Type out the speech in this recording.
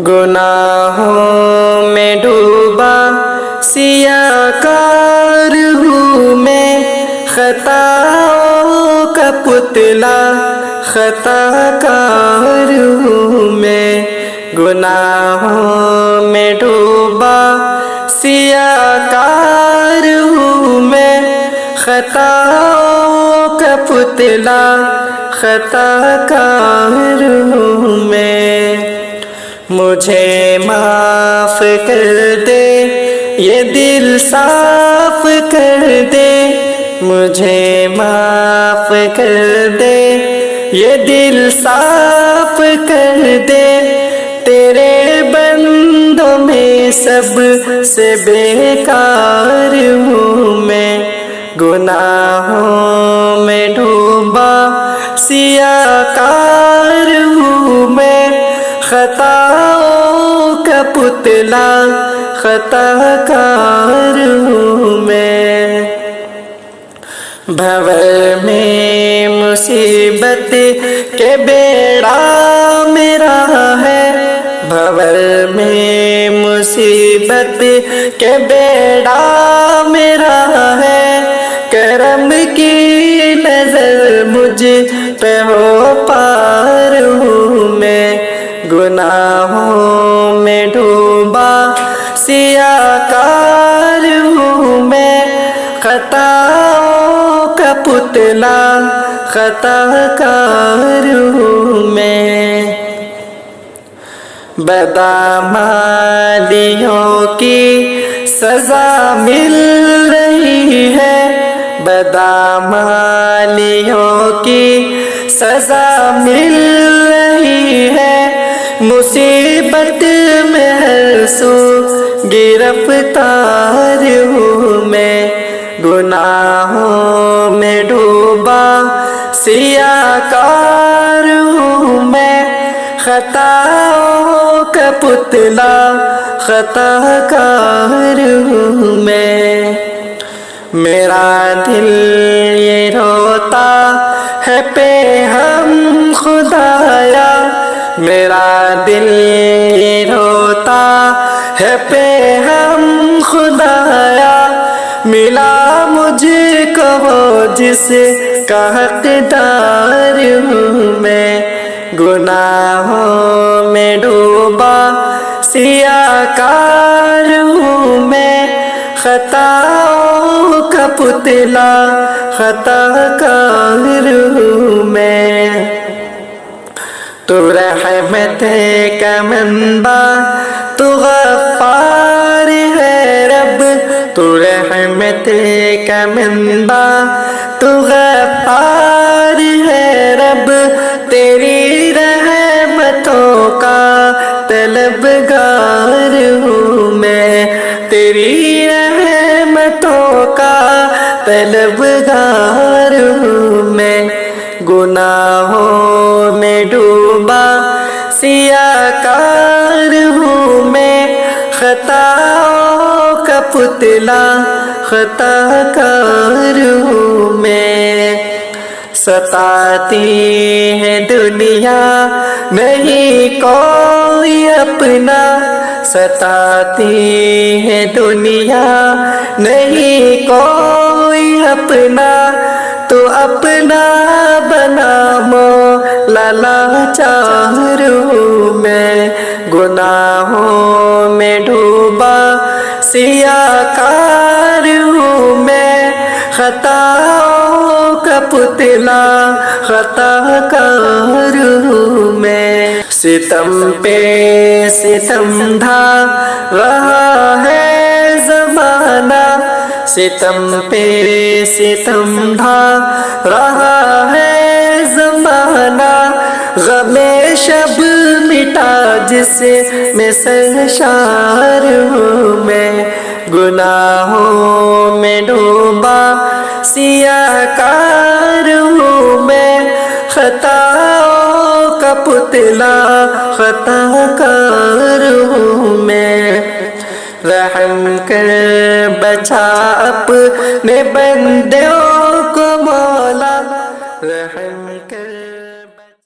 گناہوں میں ڈوبا سیاہ کار ہوں میں، خطاؤں کا پتلا خطا کار ہوں میں، گناہوں میں ڈوبا سیاہ کار ہوں میں، خطاؤں کا پتلا خطا کار ہوں میں۔ مجھے معاف کر دے، یہ دل صاف کر دے، مجھے معاف کر دے، یہ دل صاف کر دے، تیرے بندوں میں سب سے بیکار ہوں میں، گناہوں میں ڈوبا سیاہ کار ہوں میں، خطاؤں کا پتلا خطا کار ہوں میں۔ بھنور میں مصیبت کے بیڑا میرا ہے، بھنور میں مصیبت کے بیڑا میرا ہے، کرم کی نظر مجھ پہ ہو پار ہوں میں، گناہوں میں ڈوبا سیاہ کار ہوں میں، خطاؤں کا پتلا خطا کار ہوں میں۔ بدعمالیوں کی سزا مل رہی ہے، بدعمالیوں کی سزا مل رہی ہے، مصیبت میں ہر سو گرفتار ہوں میں، گناہوں میں ڈوبا سیاہ کار ہوں میں، خطاؤں کا پتلا خطا کار ہوں میں۔ میرا دل یہ روتا ہے پہ ہم خدایا، میرا دل یہ روتا ہے پہ ہم خدایا، ملا مجھ کو وہ جس کا حقدار ہوں میں، گناہوں میں ڈوبا سیاہ کار ہوں میں، خطاؤں کا پتلا خطا کار ہوں میں۔ تو رحمت کا منبع تو غفار ہے رب، تو رحمت کا منبع تو غفار ہے رب، تیری رحمتوں کا طلبگار ہوں میں، تیری رحمتوں کا طلبگار ہوں میں، گناہوں میں ڈوبا سیاہ کار ہوں میں، خطاؤں کا پتلا خطا کار ہوں میں۔ ستاتی ہے دنیا نہیں کوئی اپنا، ستاتی ہے دنیا نہیں کوئی اپنا، تو اپنا بنا مولا لاچار ہوں میں، گناہوں میں ڈوبا سیاہ کار ہوں میں، خطاؤں کا پتلا خطا کار ہوں میں۔ ستم پہ ستم ڈھا رہا ہے زمانہ، ستم پہ ستم ڈھا رہا ہے زمانہ، غم شب مٹا جس میں سرشار ہوں میں، گناہوں میں ڈوبا سیاہ کار ہوں میں، خطاؤں کا پتلا خطا کار ہوں میں۔ رحم کر بچا اپنے بندوں